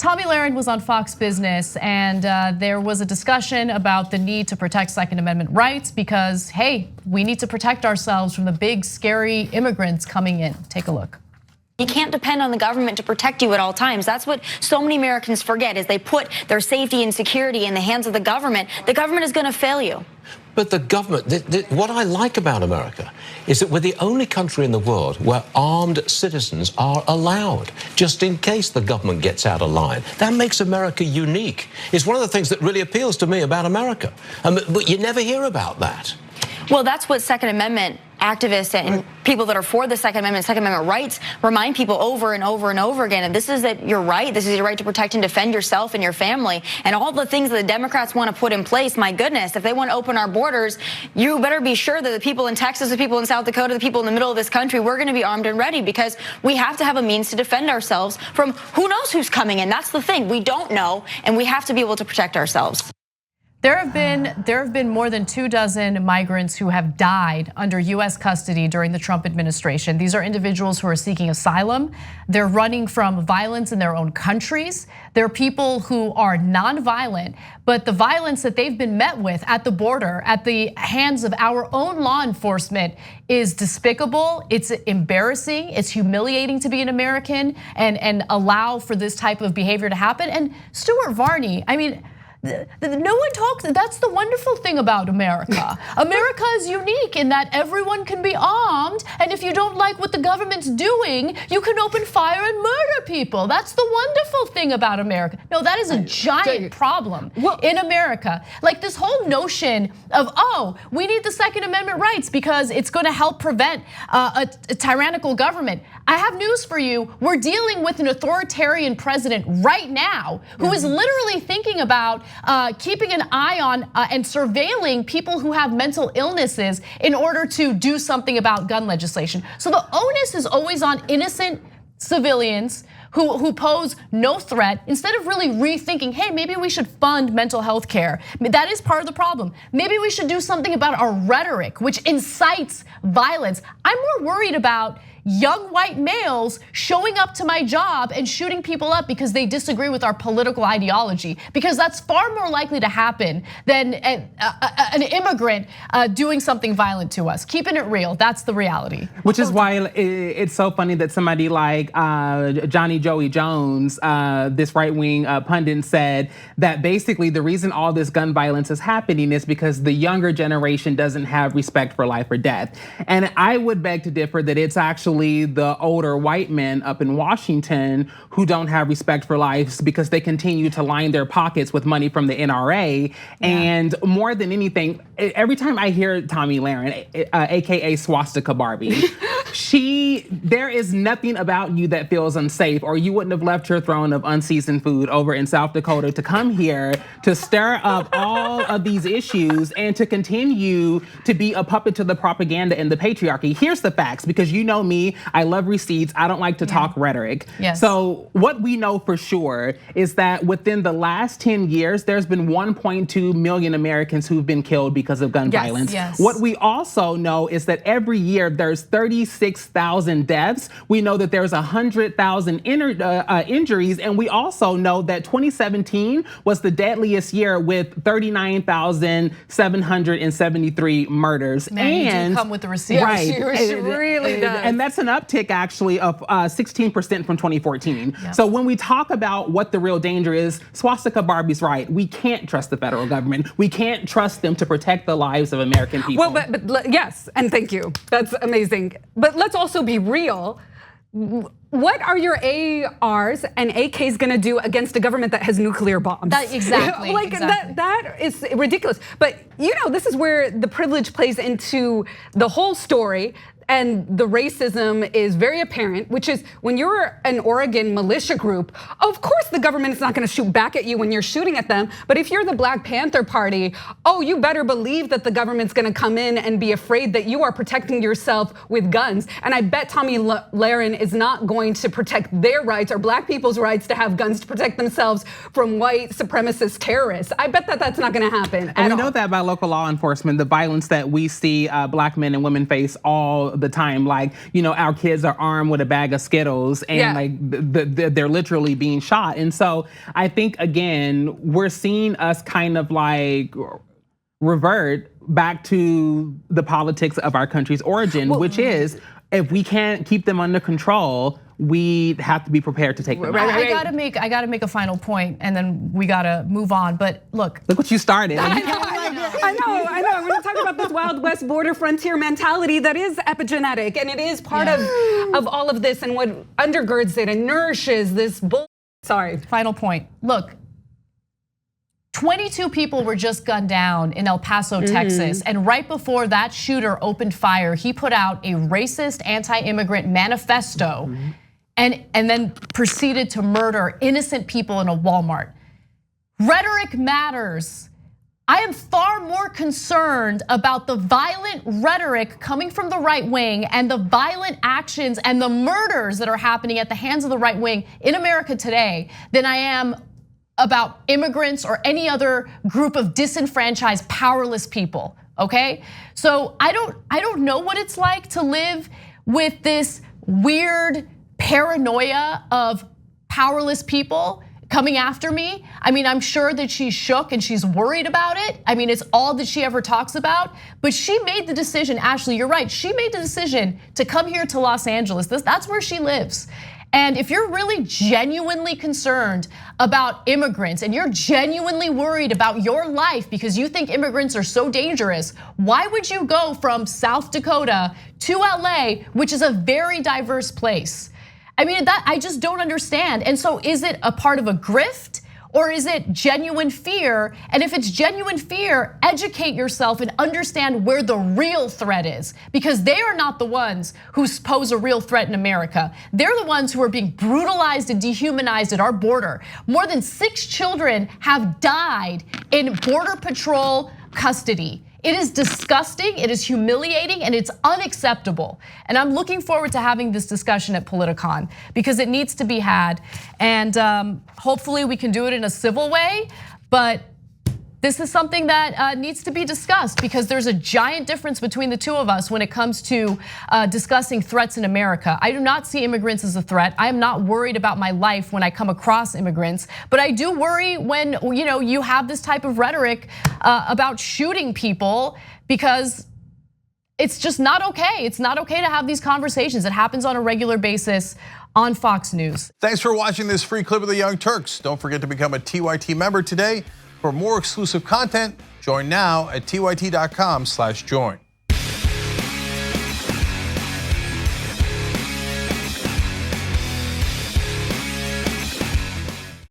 Tomi Lahren was on Fox Business, and there was a discussion about the need to protect Second Amendment rights because, hey, we need to protect ourselves from the big, scary immigrants coming in. Take a look. You can't depend on the government to protect you at all times. That's what so many Americans forget, is they put their safety and security in the hands of the government. The government is going to fail you. But the government, what I like about America is that we're the only country in the world where armed citizens are allowed, just in case the government gets out of line. That makes America unique. It's one of the things that really appeals to me about America. But you never hear about that. Well, that's what Second Amendment activists and people that are for the Second Amendment rights remind people over and over and over again. And this is your right. This is your right to protect and defend yourself and your family. And all the things that the Democrats want to put in place, my goodness, if they want to open our borders, you better be sure that the people in Texas, the people in South Dakota, the people in the middle of this country, we're going to be armed and ready, because we have to have a means to defend ourselves from who knows who's coming in. That's the thing. We don't know, and we have to be able to protect ourselves. There have been more than 24 migrants who have died under US custody during the Trump administration. These are individuals who are seeking asylum. They're running from violence in their own countries. They're people who are nonviolent, but the violence that they've been met with at the border, at the hands of our own law enforcement, is despicable. It's embarrassing. It's humiliating to be an American and allow for this type of behavior to happen. And STUART Varney, I mean, no one talks. That's the wonderful thing about America. America is unique in that everyone can be armed, and if you don't like what the government's doing, you can open fire and murder people. That's the wonderful thing about America. No, that is a giant problem in America. Like this whole notion of, oh, we need the Second Amendment rights because it's going to help prevent a tyrannical government. I have news for you. We're dealing with an authoritarian president right now who is literally thinking about keeping an eye on and surveilling people who have mental illnesses in order to do something about gun legislation. So the onus is always on innocent civilians who pose no threat, instead of really rethinking, hey, maybe we should fund mental health care. That is part of the problem. Maybe we should do something about our rhetoric, which incites violence. I'm more worried about young white males showing up to my job and shooting people up because they disagree with our political ideology, because that's far more likely to happen than an immigrant doing something violent to us. Keeping it real, that's the reality. Which is why it's so funny that somebody like Johnny Joey Jones, this right-wing pundit, said that basically the reason all this gun violence is happening is because the younger generation doesn't have respect for life or death. And I would beg to differ that it's actually the older white men up in Washington who don't have respect for life because they continue to line their pockets with money from the NRA. And more than anything, every time I hear Tomi Lahren, AKA Swastika Barbie, there is nothing about you that feels unsafe, or you wouldn't have left your throne of unseasoned food over in South Dakota to come here to stir up all of these issues and to continue to be a puppet to the propaganda and the patriarchy. Here's the facts, because you know me, I love receipts. I don't like to talk rhetoric. Yes. So what we know for sure is that within the last 10 years, there's been 1.2 million Americans who've been killed because of gun violence. Yes. What we also know is that every year there's 36,000 deaths. We know that there's 100,000 injuries, and we also know that 2017 was the deadliest year with 39,773 murders. Man, and you do come with the receipts. Right. She really does. And that's an uptick actually of 16% from 2014. So when we talk about what the real danger is, Swastika Barbie's right. We can't trust the federal government. We can't trust them to protect the lives of American people. Well, but yes, and thank you. That's amazing. But let's also be real. What are your ARs and AKs going to do against a government that has nuclear bombs? Exactly. That is ridiculous. But you know, this is where the privilege plays into the whole story. And the racism is very apparent, which is when you're an Oregon militia group, of course the government is not gonna shoot back at you when you're shooting at them. But if you're the Black Panther Party, oh, you better believe that the government's gonna come in and be afraid that you are protecting yourself with guns. And I bet Tomi Lahren is not going to protect their rights or Black people's rights to have guns to protect themselves from white supremacist terrorists. I bet that that's not gonna happen. And we know that by local law enforcement, the violence that we see Black men and women face all the time. Like, our kids are armed with a bag of Skittles and like they're literally being shot. And so I think, again, we're seeing us kind of like revert back to the politics of our country's origin, which is, if we can't keep them under control, we have to be prepared to take them out. I gotta make a final point, and then we gotta move on. But look what you started. I know. We're talking about this Wild West border frontier mentality that is epigenetic, and it is part of all of this, and what undergirds it and nourishes this Final point. Look, 22 people were just gunned down in El Paso, Texas. And right before that shooter opened fire, he put out a racist anti-immigrant manifesto and then proceeded to murder innocent people in a Walmart. Rhetoric matters. I am far more concerned about the violent rhetoric coming from the right wing and the violent actions and the murders that are happening at the hands of the right wing in America today than I am about immigrants or any other group of disenfranchised, powerless people, okay? So I don't know what it's like to live with this weird paranoia of powerless people coming after me. I mean, I'm sure that she's shook and she's worried about it. I mean, it's all that she ever talks about. But she made the decision, Ashlee, you're right. She made the decision to come here to Los Angeles. That's where she lives. And if you're really genuinely concerned about immigrants and you're genuinely worried about your life because you think immigrants are so dangerous, why would you go from South Dakota to LA, which is a very diverse place? I mean, that I just don't understand. And so is it a part of a grift? Or is it genuine fear? And if it's genuine fear, educate yourself and understand where the real threat is. Because they are not the ones who pose a real threat in America. They're the ones who are being brutalized and dehumanized at our border. More than 6 children have died in Border Patrol custody. It is disgusting, it is humiliating, and it's unacceptable. And I'm looking forward to having this discussion at Politicon because it needs to be had. And hopefully we can do it in a civil way, but this is something that needs to be discussed because there's a giant difference between the two of us when it comes to discussing threats in America. I do not see immigrants as a threat. I am not worried about my life when I come across immigrants, but I do worry when you have this type of rhetoric about shooting people because it's just not okay. It's not okay to have these conversations. It happens on a regular basis on Fox News. Thanks for watching this free clip of the Young Turks. Don't forget to become a TYT member today. For more exclusive content, join now at tyt.com/join.